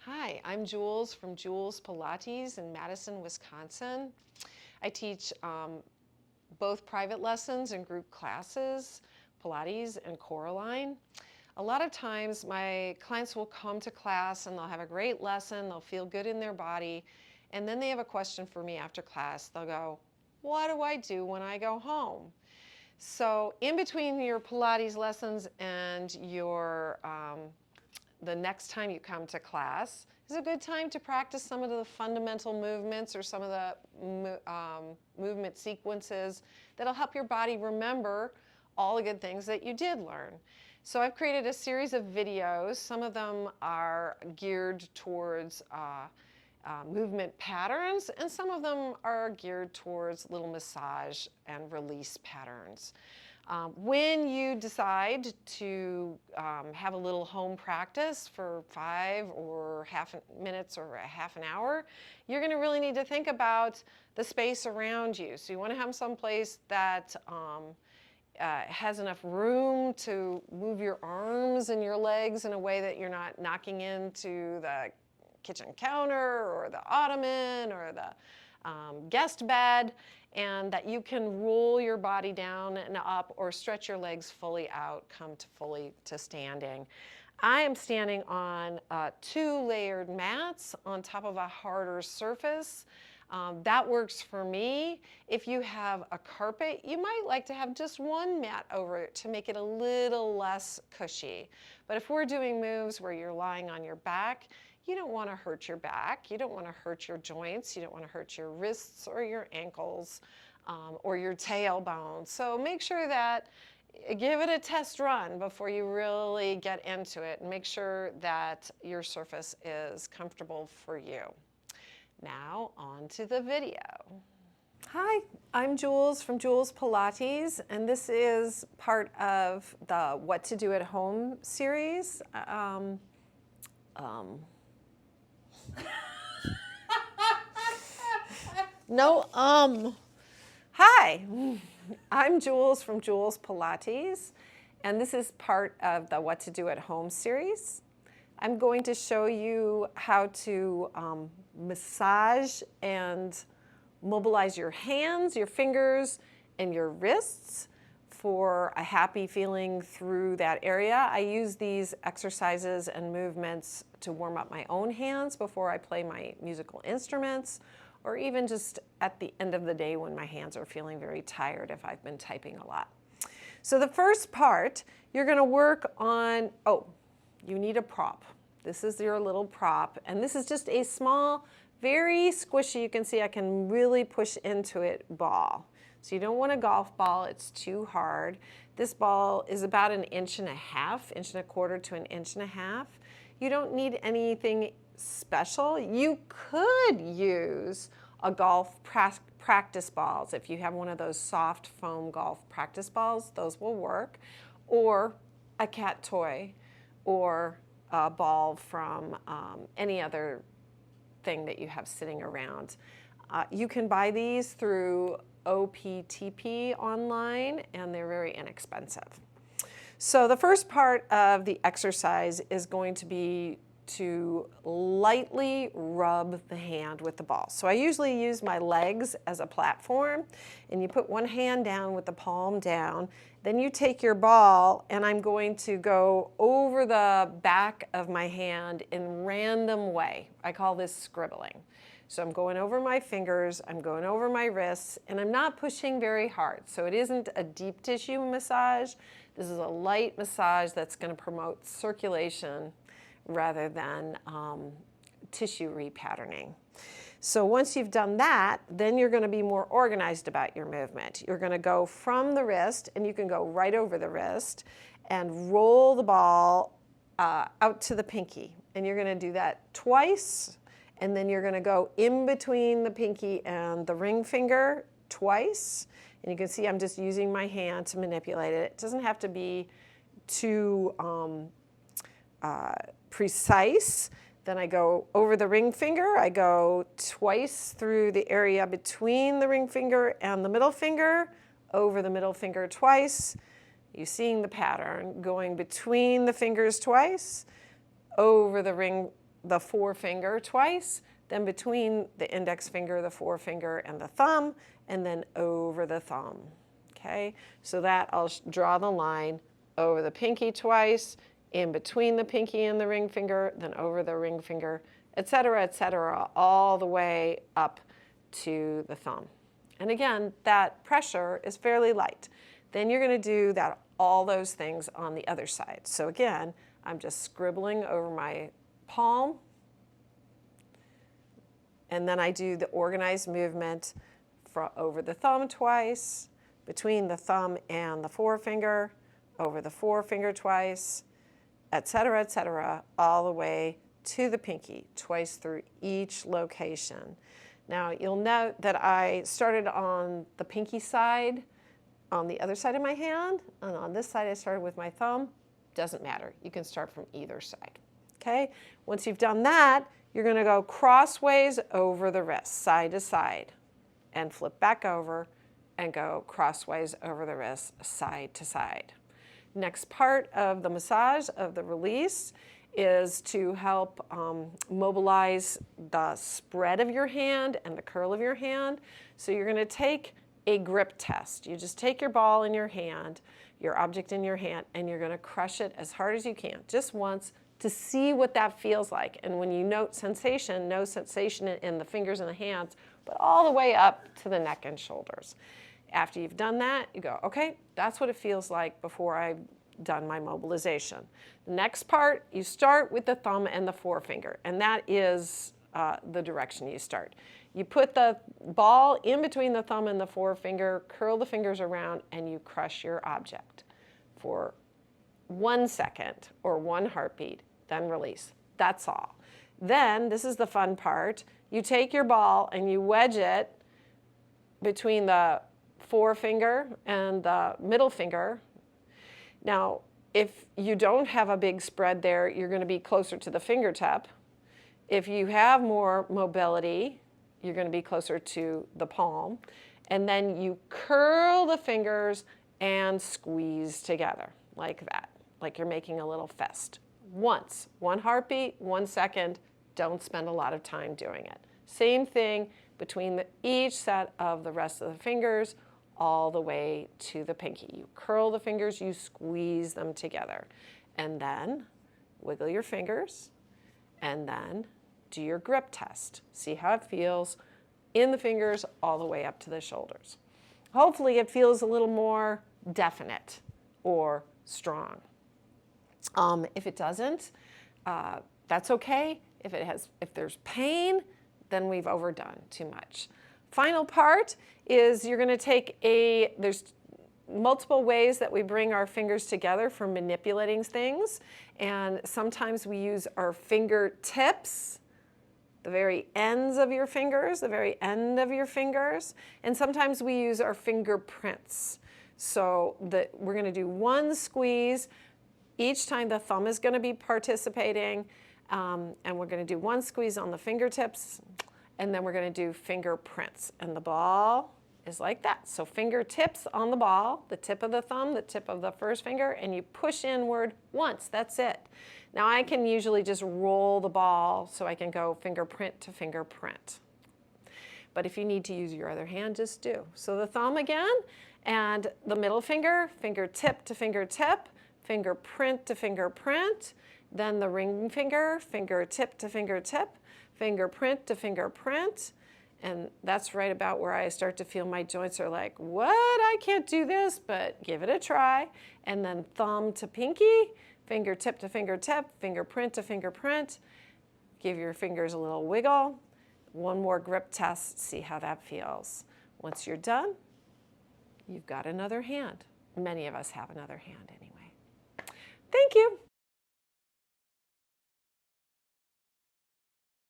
Hi, I'm Jules from Jules Pilates in Madison, Wisconsin. I teach both private lessons and group classes, Pilates and Coraline. A lot of times my clients will come to class and they'll have a great lesson, they'll feel good in their body, and then they have a question for me after class. They'll go, what do I do when I go home? So in between your Pilates lessons and the next time you come to class is a good time to practice some of the fundamental movements or some of the movement sequences that'll help your body remember all the good things that you did learn. So I've created a series of videos. Some of them are geared towards movement patterns, and some of them are geared towards little massage and release patterns. When you decide to have a little home practice for 5 or minutes or a half an hour, you're going to really need to think about the space around you. So you want to have some place that has enough room to move your arms and your legs in a way that you're not knocking into the kitchen counter or the ottoman or the guest bed, and that you can roll your body down and up or stretch your legs fully out, come to fully to standing. I am standing on 2 layered mats on top of a harder surface. That works for me. If you have a carpet, you might like to have just 1 mat over it to make it a little less cushy. But if we're doing moves where you're lying on your back, you don't want to hurt your back, you don't want to hurt your joints, you don't want to hurt your wrists or your ankles or your tailbone. So make sure that give it a test run before you really get into it, and make sure that your surface is comfortable for you. Now on to the video. Hi, I'm Jules from Jules Pilates, and this is part of the What to Do at Home series. Hi, I'm Jules from Jules Pilates, and this is part of the What to Do at Home series. I'm going to show you how to massage and mobilize your hands, your fingers, and your wrists for a happy feeling through that area. I use these exercises and movements to warm up my own hands before I play my musical instruments, or even just at the end of the day when my hands are feeling very tired if I've been typing a lot. So the first part, you're going to work on, you need a prop. This is your little prop, and this is just a small, very squishy, you can see I can really push into it, ball. So you don't want a golf ball, it's too hard. This ball is about 1.5 inches, 1.25 to 1.5 inches. You don't need anything special. You could use a golf practice balls. If you have one of those soft foam golf practice balls, those will work. Or a cat toy, or a ball from any other thing that you have sitting around. You can buy these through OPTP online, and they're very inexpensive. So the first part of the exercise is going to be to lightly rub the hand with the ball. So I usually use my legs as a platform, and you put one hand down with the palm down, then you take your ball, and I'm going to go over the back of my hand in random way. I call this scribbling. So I'm going over my fingers, I'm going over my wrists, and I'm not pushing very hard. So it isn't a deep tissue massage. This is a light massage that's going to promote circulation rather than tissue repatterning. So once you've done that, then you're going to be more organized about your movement. You're going to go from the wrist, and you can go right over the wrist, and roll the ball out to the pinky. And you're going to do that twice, and then you're going to go in between the pinky and the ring finger twice. And you can see I'm just using my hand to manipulate it. It doesn't have to be too precise. Then I go over the ring finger. I go twice through the area between the ring finger and the middle finger, over the middle finger twice. You're seeing the pattern, going between the fingers twice, over the ring the forefinger twice, then between the index finger, the forefinger, and the thumb, and then over the thumb. Okay, so that I'll draw the line over the pinky twice, in between the pinky and the ring finger, then over the ring finger, etc., all the way up to the thumb. And again, that pressure is fairly light. Then you're going to do that, all those things on the other side. So again, I'm just scribbling over my palm, and then I do the organized movement over the thumb twice, between the thumb and the forefinger, over the forefinger twice, etc., all the way to the pinky, twice through each location. Now you'll note that I started on the pinky side, on the other side of my hand, and on this side I started with my thumb. Doesn't matter, you can start from either side. Okay, once you've done that, you're going to go crossways over the wrist, side to side, and flip back over and go crossways over the wrist, side to side. Next part of the massage, of the release, is to help mobilize the spread of your hand and the curl of your hand. So you're going to take a grip test. You just take your ball in your hand, your object in your hand, and you're going to crush it as hard as you can, just once, to see what that feels like. And when you note sensation, no sensation in the fingers and the hands, but all the way up to the neck and shoulders. After you've done that, you go, okay, that's what it feels like before I've done my mobilization. The next part, you start with the thumb and the forefinger, and that is the direction you start. You put the ball in between the thumb and the forefinger, curl the fingers around, and you crush your object for 1 second or 1 heartbeat, then release. That's all. Then, this is the fun part, you take your ball and you wedge it between the forefinger and the middle finger. Now, if you don't have a big spread there, you're going to be closer to the fingertip. If you have more mobility, you're going to be closer to the palm. And then you curl the fingers and squeeze together like that, like you're making a little fist. Once, 1 heartbeat, 1 second. Don't spend a lot of time doing it. Same thing between each set of the rest of the fingers, all the way to the pinky. You curl the fingers, you squeeze them together, and then wiggle your fingers, and then do your grip test. See how it feels in the fingers all the way up to the shoulders. Hopefully it feels a little more definite or strong. If it doesn't, that's okay. If there's pain, then we've overdone too much. Final part is you're going to take there's multiple ways that we bring our fingers together for manipulating things, and sometimes we use our fingertips, the very ends of your fingers, the very end of your fingers, and sometimes we use our fingerprints. So we're going to do 1 squeeze. Each time the thumb is going to be participating, and we're going to do 1 squeeze on the fingertips, and then we're going to do fingerprints. And the ball is like that. So fingertips on the ball, the tip of the thumb, the tip of the first finger, and you push inward once. That's it. Now I can usually just roll the ball so I can go fingerprint to fingerprint. But if you need to use your other hand, just do. So the thumb again, and the middle finger, fingertip to fingertip, fingerprint to fingerprint, then the ring finger, fingertip to fingertip, fingerprint to fingerprint, and that's right about where I start to feel my joints are like, what? I can't do this, but give it a try. And then thumb to pinky, fingertip to fingertip, fingerprint to fingerprint. Give your fingers a little wiggle. 1 more grip test, see how that feels. Once you're done, you've got another hand. Many of us have another hand anyway. Thank you.